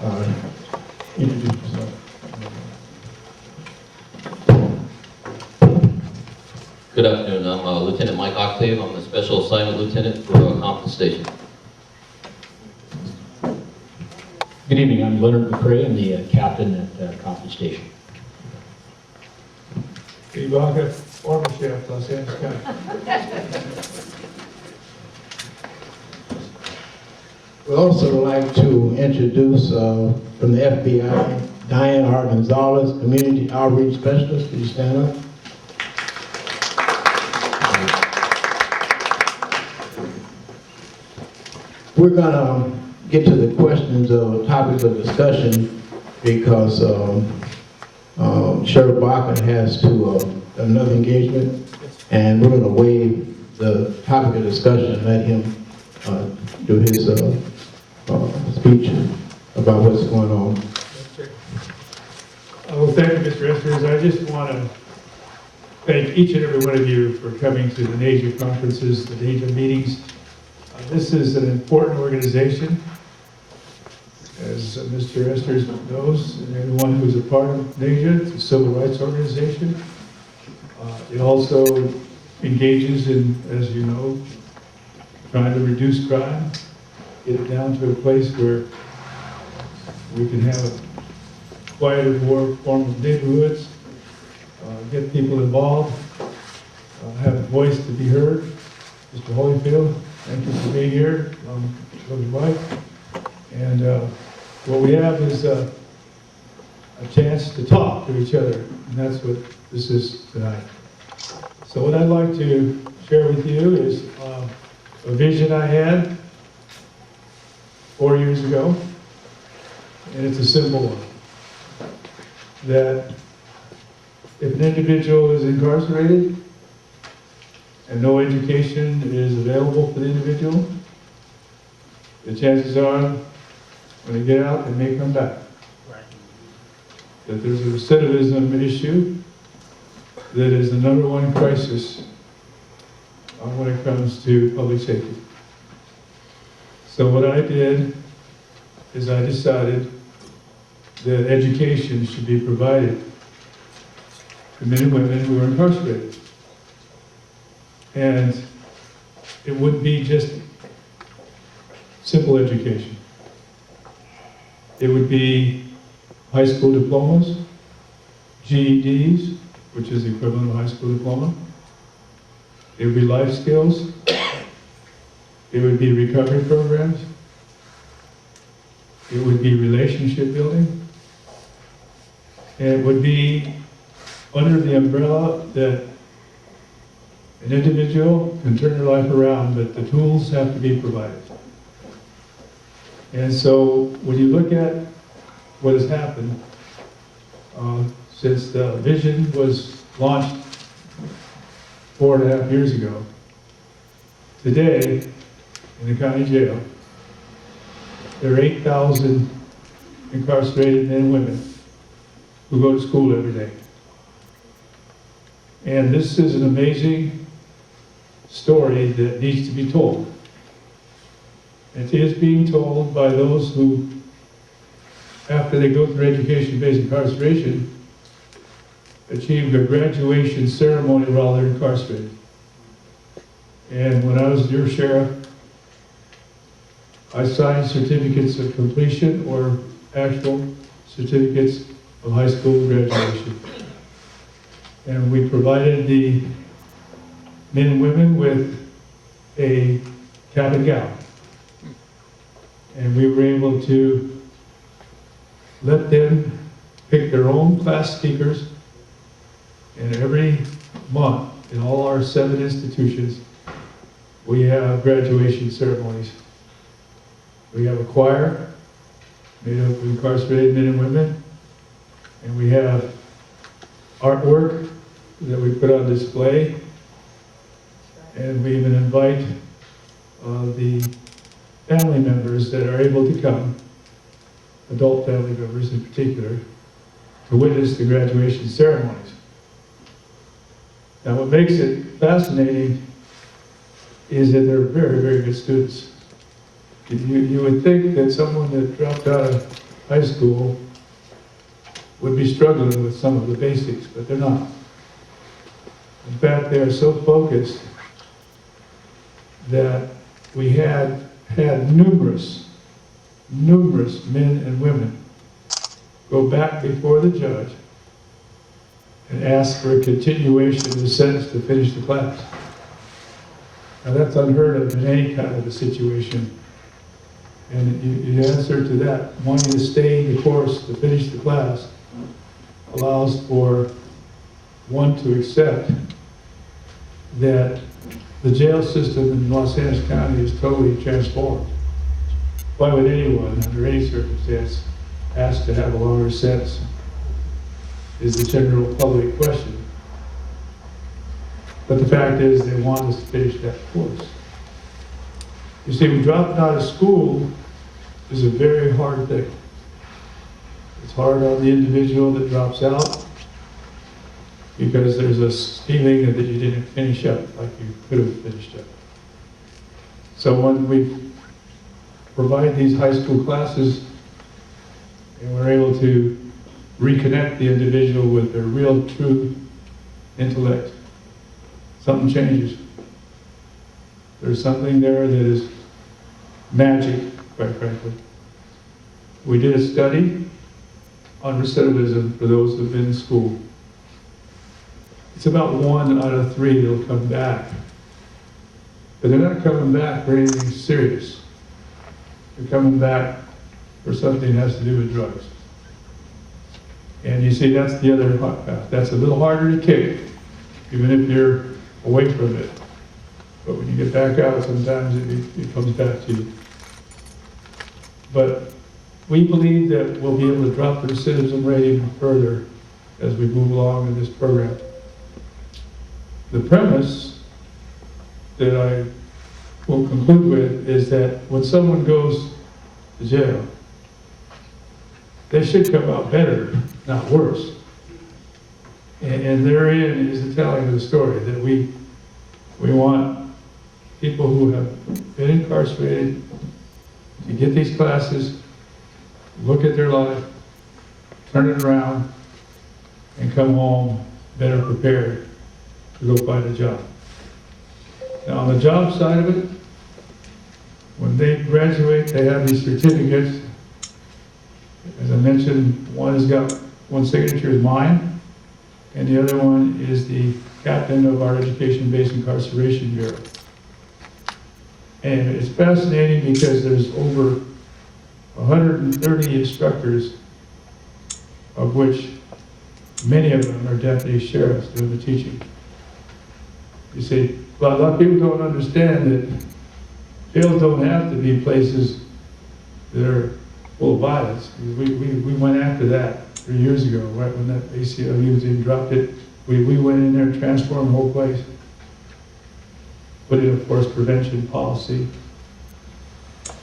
introduce yourself. Good afternoon. I'm Lieutenant Mike Octave. I'm the Special Assignment Lieutenant for Compton Station. Good evening. I'm Leonard McCrae. I'm the captain at Compton Station. Hey, Baca, former sheriff, Los Angeles County. We'd also like to introduce from the FBI, Diane R. Gonzalez, Community Outreach Specialist. Could you stand up? We're going to get to the questions of topics of discussion because Sheriff Baca has to another engagement, and we're going to waive the topic of discussion and let him do his speech about what's going on. Well, thank you, Mr. Esters. I just want to thank each and every one of you for coming to the NAJA conferences, the NAJA meetings. This is an important organization, as Mr. Esters knows, and everyone who's a part of NAJA. It's a civil rights organization. It also engages in, as you know, trying to reduce crime, get it down to a place where we can have a quieter, more formal neighborhoods, get people involved, have a voice to be heard. Mr. Holyfield, thank you for being here, with Mike. And what we have is a chance to talk to each other, and that's what this is tonight. So what I'd like to share with you is a vision I had 4 years ago, and it's a simple one. That if an individual is incarcerated and no education is available for the individual, the chances are when they get out, they may come back. That there's a recidivism issue that is the #1 crisis when it comes to public safety. So what I did is I decided that education should be provided to men and women who are incarcerated. And it wouldn't be just simple education. It would be high school diplomas, GEDs, which is the equivalent of a high school diploma. It would be life skills. It would be recovery programs. It would be relationship building. And it would be under the umbrella that an individual can turn their life around, but the tools have to be provided. And so when you look at what has happened since the vision was launched 4.5 years ago, today in the county jail, there are 8,000 incarcerated men and women who go to school every day. And this is an amazing story that needs to be told. It is being told by those who, after they go through education-based incarceration, achieve a graduation ceremony while they're incarcerated. And when I was your sheriff, I signed certificates of completion or actual certificates of high school graduation. And we provided the men and women with a cap and gown. And we were able to let them pick their own class speakers. And every month, in all our 7 institutions, we have graduation ceremonies. We have a choir made up of incarcerated men and women, and we have artwork that we put on display, and we even invite the family members that are able to come, adult family members in particular, to witness the graduation ceremonies. Now what makes it fascinating is that they're very, very good students. You would think that someone that dropped out of high school would be struggling with some of the basics, but they're not. In fact, they are so focused that we had numerous men and women go back before the judge and ask for a continuation of the sentence to finish the class. Now that's unheard of in any kind of a situation. And the answer to that, wanting to stay the course to finish the class, allows for one to accept that the jail system in Los Angeles County is totally transformed. Why would anyone, under any circumstance, ask to have a longer sentence? Is the general public question. But the fact is, they want us to finish that course. You see, dropping out of school is a very hard thing. It's hard on the individual that drops out because there's a feeling that you didn't finish up like you could have finished up. So when we provide these high school classes and we're able to reconnect the individual with their real, true intellect, something changes. There's something there that is magic, quite frankly. We did a study on recidivism for those who've been in school. It's about 1 out of 3 that'll come back. But they're not coming back for anything serious. They're coming back for something that has to do with drugs. And you see, that's the other path. That's a little harder to kick, even if you're away from it. But when you get back out, sometimes it comes back to you. But we believe that we'll be able to drop the recidivism rate even further as we move along in this program. The premise that I will conclude with is that when someone goes to jail, they should come out better, not worse. And therein is the telling of the story, that we want people who have been incarcerated to get these classes, look at their life, turn it around, and come home better prepared to go find a job. Now, on the job side of it, when they graduate, they have these certificates. As I mentioned, one signature is mine, and the other one is the captain of our Education-Based Incarceration Bureau. And it's fascinating because there's over 130 instructors, of which many of them are deputy sheriffs doing the teaching. You see, a lot of people don't understand that jails don't have to be places that are full of violence. We went after that 3 years ago, right when that ACLU was in, dropped it. We went in there and transformed the whole place. Put in a force prevention policy,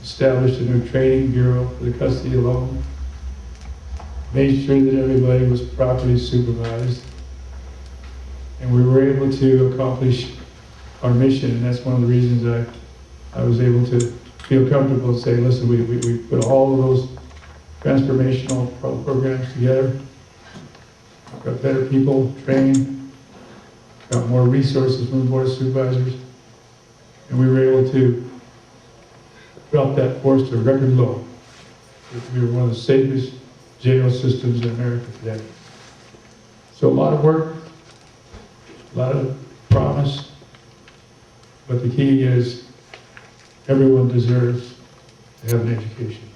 established a new training bureau for the custody alone, made sure that everybody was properly supervised, and we were able to accomplish our mission. And that's one of the reasons I was able to feel comfortable and say, listen, we put all of those transformational programs together, got better people trained, got more resources from the Board of Supervisors, and we were able to drop that force to a record low. We were one of the safest jail systems in America today. So a lot of work, a lot of promise, but the key is everyone deserves to have an education.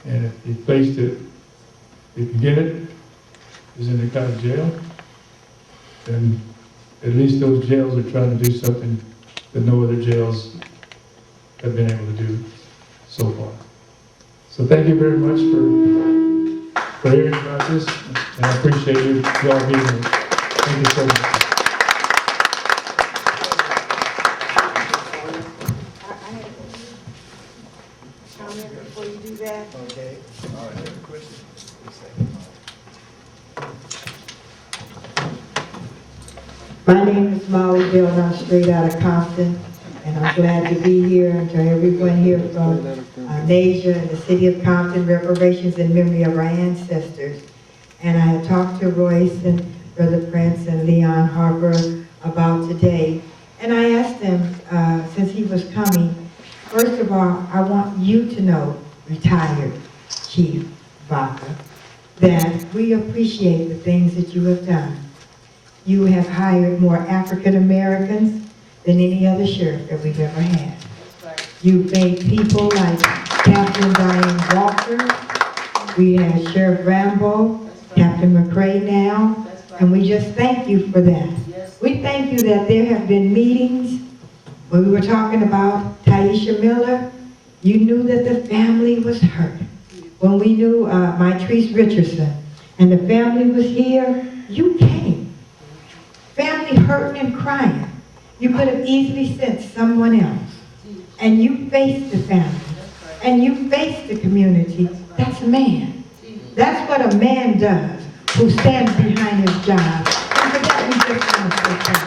And if the place that you can get it is in the county jail, then at least those jails are trying to do something that no other jails have been able to do so far. So thank you very much for hearing about this, and I appreciate you all being here. Thank you so much. Comment before you do that? Okay, all right, any questions? My name is Molly Bill, and I'm straight out of Compton. And I'm glad to be here, and to everyone here from Nasia and the city of Compton, reparations in memory of our ancestors. And I had talked to Royce and Brother Prince and Leon Harper about today. And I asked them, since he was coming, first of all, I want you to know, retired Chief Baca, that we appreciate the things that you have done. You have hired more African Americans than any other sheriff that we've ever had. You've made people like Captain Diane Walker, we have Sheriff Rambo, Captain McCrae now, and we just thank you for that. We thank you that there have been meetings when we were talking about Taisha Miller. You knew that the family was hurt. When we knew Mitrice Richardson and the family was here, you came. Family hurting and crying. You could have easily sent someone else. And you faced the family. And you faced the community. That's a man. That's what a man does, who stands behind his job. And for that, we just want to say thank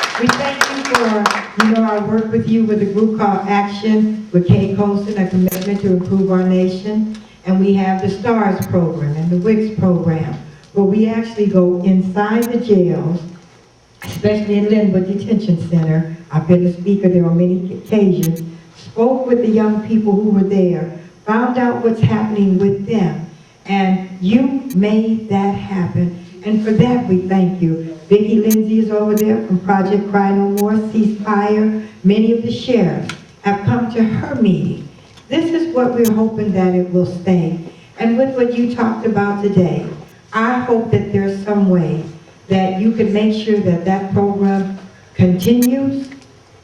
you. We thank you for, our work with you with a group called Action with Kay Colson, a commitment to improve our nation. And we have the STARS program and the WICS program, where we actually go inside the jails, especially in Linwood Detention Center. I've been a speaker there on many occasions, spoke with the young people who were there, found out what's happening with them, and you made that happen. And for that, we thank you. Vicki Lindsay is over there from Project Cry No More, Ceasefire. Many of the sheriffs have come to her meeting. This is what we're hoping that it will stay. And with what you talked about today, I hope that there's some way that you can make sure that that program continues,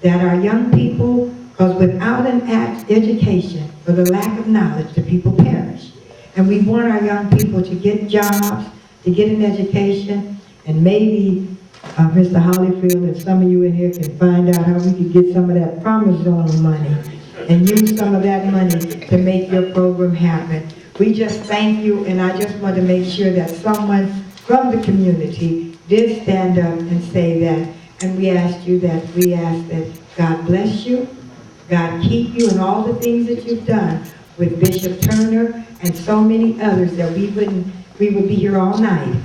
that our young people, because without an education, for the lack of knowledge, the people perish. And we want our young people to get jobs, to get an education, and maybe Mr. Hollyfield and some of you in here can find out how we could get some of that Promise Zone money and use some of that money to make your program happen. We just thank you, and I just want to make sure that someone from the community did stand up and say that. And we ask that God bless you, God keep you, and all the things that you've done with Bishop Turner and so many others, that we would be here all night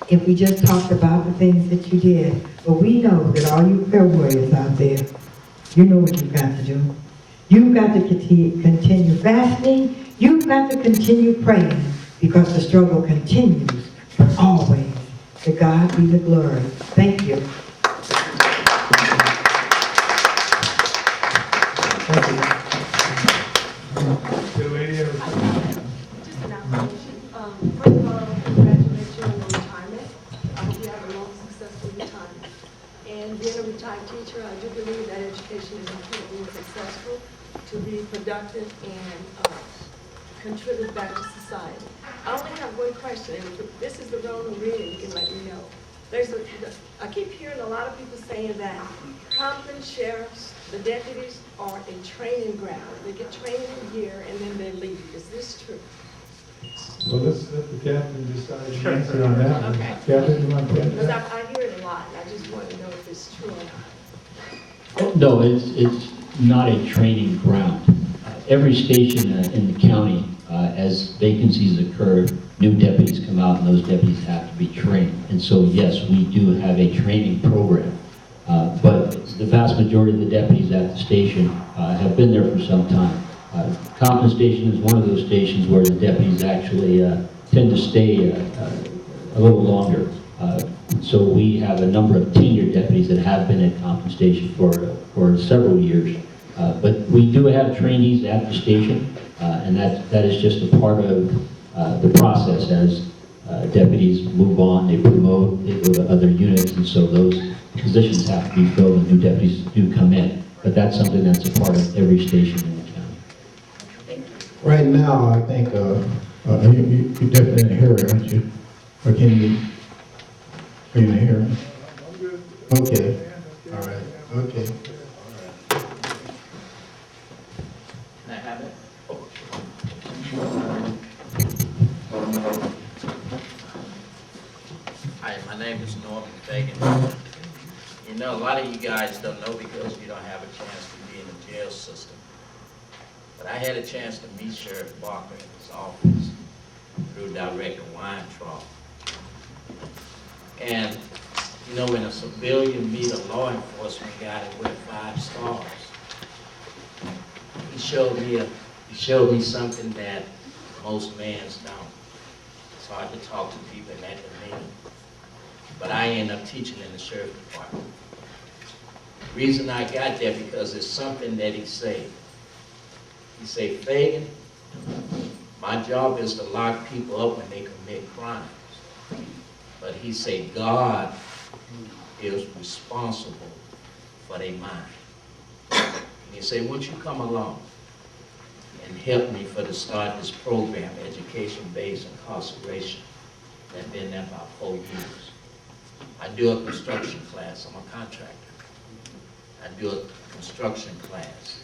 if we just talked about the things that you did. But we know that all you prayer warriors out there, you know what you've got to do. You've got to continue fasting. You've got to continue praying, because the struggle continues for always. To God be the glory. Thank you. Thank you. The lady over there. Just an application. First of all, congratulations on your retirement. I hope you have a long, successful retirement. And being a retired teacher, I do believe that education is important and successful to be productive and contribute back to society. I only have one question, and if this is the wrong reading, you can let me know. I keep hearing a lot of people saying that Compton sheriffs, the deputies, are a training ground. They get trained a year and then they leave. Is this true? Well, let's let the captain decide the answer on that one. Okay. Captain, you want to Because answer? I hear it a lot, and I just want to know if it's true or not. No, it's not a training ground. Every station in the county, as vacancies occur, new deputies come out and those deputies have to be trained. And so, yes, we do have a training program. But the vast majority of the deputies at the station have been there for some time. Compton Station is one of those stations where the deputies actually tend to stay a little longer. So we have a number of tenured deputies that have been at Compton Station for several years. But we do have trainees at the station, and that is just a part of the process. As deputies move on, they promote, they go to other units, and so those positions have to be filled and new deputies do come in. But that's something that's a part of every station in the county. Right now, I think you definitely in a hurry, aren't you? Or are you in a hurry? Okay. All right. Okay. Can I have it? Hi, my name is Norman Fagan. You know, a lot of you guys don't know because you don't have a chance to be in the jail system. But I had a chance to meet Sheriff Baca in his office through Director Weintraub. And, you know, when a civilian meet a law enforcement guy with 5 stars, he showed me something that most mans don't. It's hard to talk to people in that demeanor. But I ended up teaching in the sheriff's department. The reason I got there because it's something that he said. He said, Fagan, my job is to lock people up when they commit crimes. But he said, God is responsible for their mind. And he said, won't you come along and help me for the start this program, education-based incarceration, that's been there about 4 years. I do a construction class, I'm a contractor. I do a construction class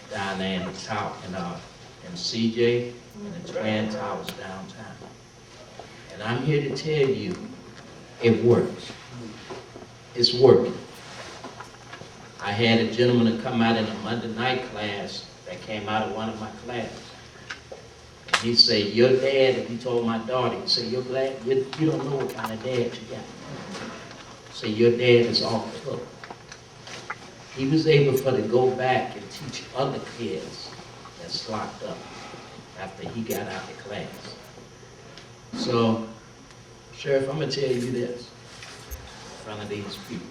down there in the tower, in CJ and the Twin Towers downtown. And I'm here to tell you, it works. It's working. I had a gentleman to come out in a Monday night class that came out of one of my classes. And he said, your dad, and he told my daughter, he said, you're glad, you don't know what kind of dad you got. Say, your dad is off the hook. He was able to go back and teach other kids that's locked up after he got out of class. So, Sheriff, I'm going to tell you this in front of these people.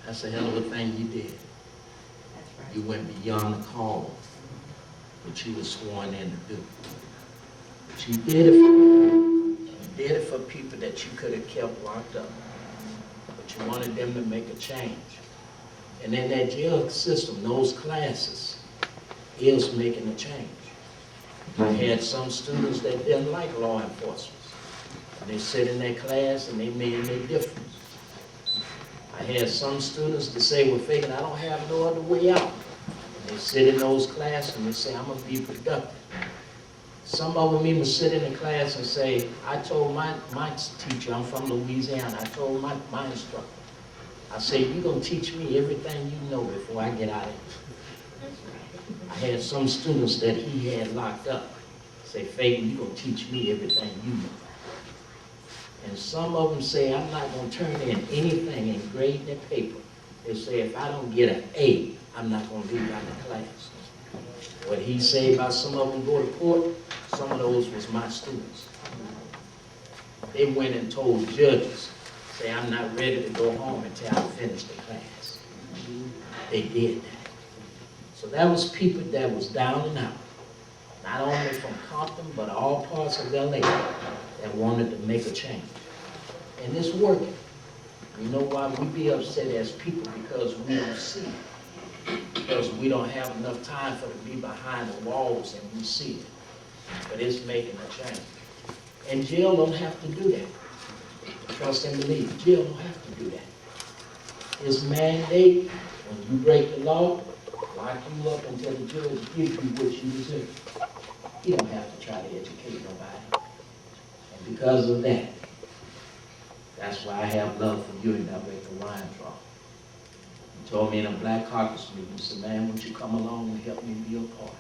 That's a hell of a thing you did. You went beyond the call, what you were sworn in to do. But you did it for people that you could have kept locked up. But you wanted them to make a change. And in that jail system, those classes is making a change. I had some students that didn't like law enforcement. And they sit in their class and they made their difference. I had some students that say, well, Fagan, I don't have no other way out. And they sit in those classes and they say, I'm going to be productive. Some of them even sit in the class and say, I told my teacher, I'm from Louisiana, I told my instructor, I say, you're going to teach me everything you know before I get out of here. I had some students that he had locked up say, Fagan, you're going to teach me everything you know. And some of them say, I'm not going to turn in anything and grade their paper. They say, if I don't get an A, I'm not going to leave out of class. What he said about some of them go to court, some of those was my students. They went and told judges, say, I'm not ready to go home until I finish the class. They did that. So that was people that was down and out, not only from Compton, but all parts of LA that wanted to make a change. And it's working. You know why we be upset as people? Because we don't see it. Because we don't have enough time for to be behind the walls and we see it. But it's making a change. And jail don't have to do that. Trust and believe. Jail don't have to do that. It's mandate, when you break the law, lock you up until the judge gives you what you deserve. You don't have to try to educate nobody. And because of that, that's why I have love for you and Director Weintraub. He told me in a Black Caucus meeting, he said, man, won't you come along and help me be a part?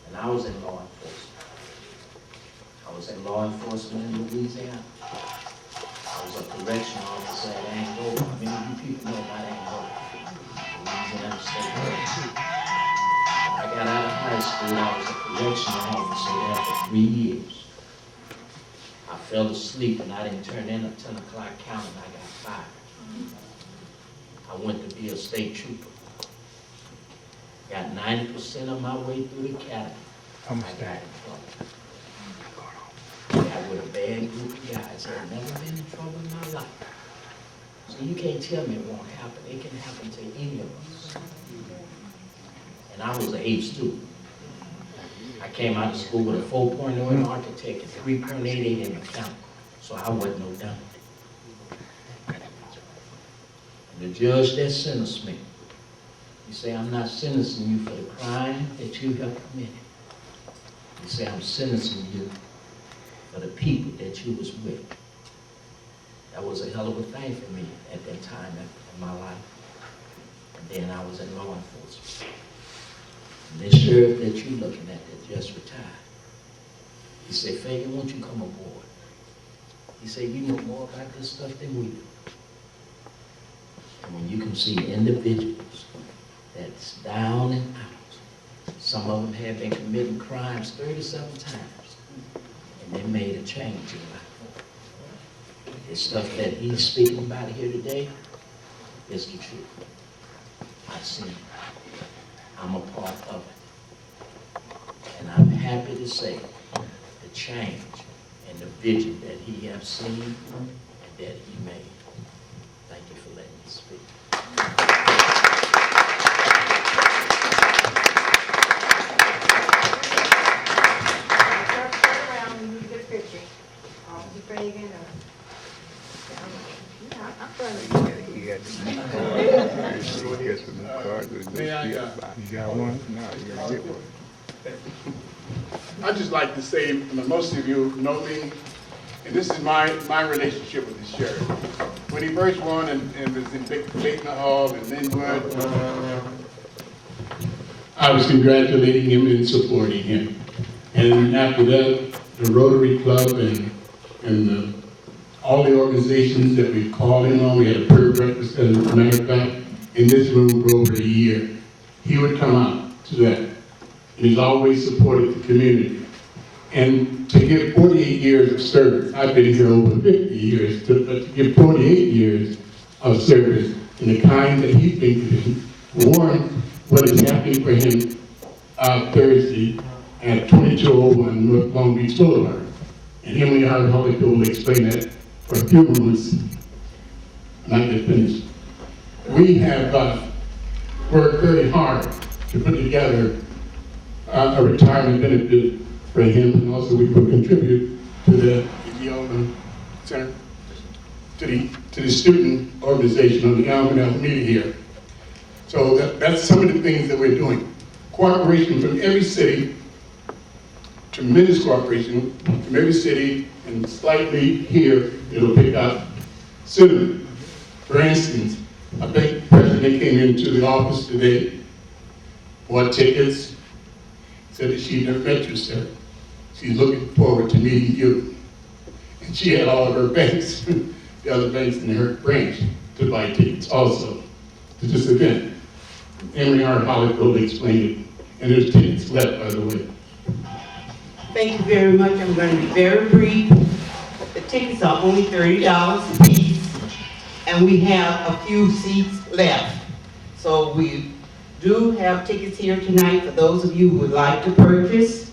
And I was in law enforcement. I was in law enforcement in Louisiana. I was a correction officer at Angola. How many of you people know about Angola? Louisiana State Correction. When I got out of high school, I was a correction officer there for 3 years. I fell asleep and I didn't turn in a 10 o'clock count and I got fired. I went to be a state trooper. Got 90% of my way through the academy. I got in trouble. Got with a bad group of guys that had never been in trouble in my life. So you can't tell me it won't happen. It can happen to any of us. And I was an A student. I came out of school with a 4.0 in architecture, 3.88 in accounting. So I wasn't no dummy. And the judge that sentenced me, he said, I'm not sentencing you for the crime that you have committed. He said, I'm sentencing you for the people that you was with. That was a hell of a thing for me at that time in my life. And then I was in law enforcement. And this sheriff that you're looking at that just retired, he said, Fagan, won't you come aboard? He said, you know more about this stuff than we do. And when you can see individuals that's down and out, some of them have been committing crimes 37 times, and they made a change in life. The stuff that he's speaking about here today is the truth. I've seen it. I'm a part of it. And I'm happy to say the change and the vision that he has seen and that he made. Thank you for letting me speak. Turn around when you get a picture. Officer Fagan or... I'm trying to... You got some new cards with May I, you got one? No, you gotta get one. I'd just like to say, most of you know me, and this is my relationship with the sheriff. When he first won and was in Baca Hall and Linwood, I was congratulating him and supporting him. And after that, the Rotary Club and all the organizations that we called him on, we had a prayer breakfast, as a matter of fact, in this room for over a year. He would come out to that. And he's always supported the community. And to give 48 years of service, I've been here over 50 years, but to give 48 years of service and the kind that he's been giving, warn what is happening for him Thursday at 2201 North Long Beach Boulevard. And Emily Holloway will explain that for a few moments. And I can finish. We have worked very hard to put together a retirement benefit for him, and also we will contribute to the Center, to the student organization on the Alvin meeting here. So that's some of the things that we're doing. Cooperation from every city, tremendous cooperation from every city, and slightly here, it'll pick up soon. For instance, a bank president came into the office today, bought tickets, said that she never met you, sir. She's looking forward to meeting you. And she had all of her banks, the other banks in her branch, to buy tickets also to this event. Emory Hart Hollyfield explained it, and there's tickets left, by the way. Thank you very much. I'm going to be very brief. The tickets are only $30 a piece, and we have a few seats left. So we do have tickets here tonight for those of you who would like to purchase,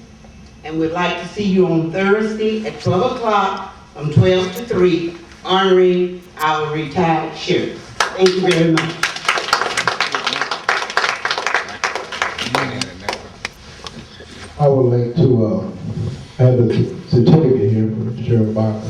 and we'd like to see you on Thursday at 12 o'clock from 12 to 3, honoring our retired sheriff. Thank you very much. I would like to have the certificate here for Sheriff Baca.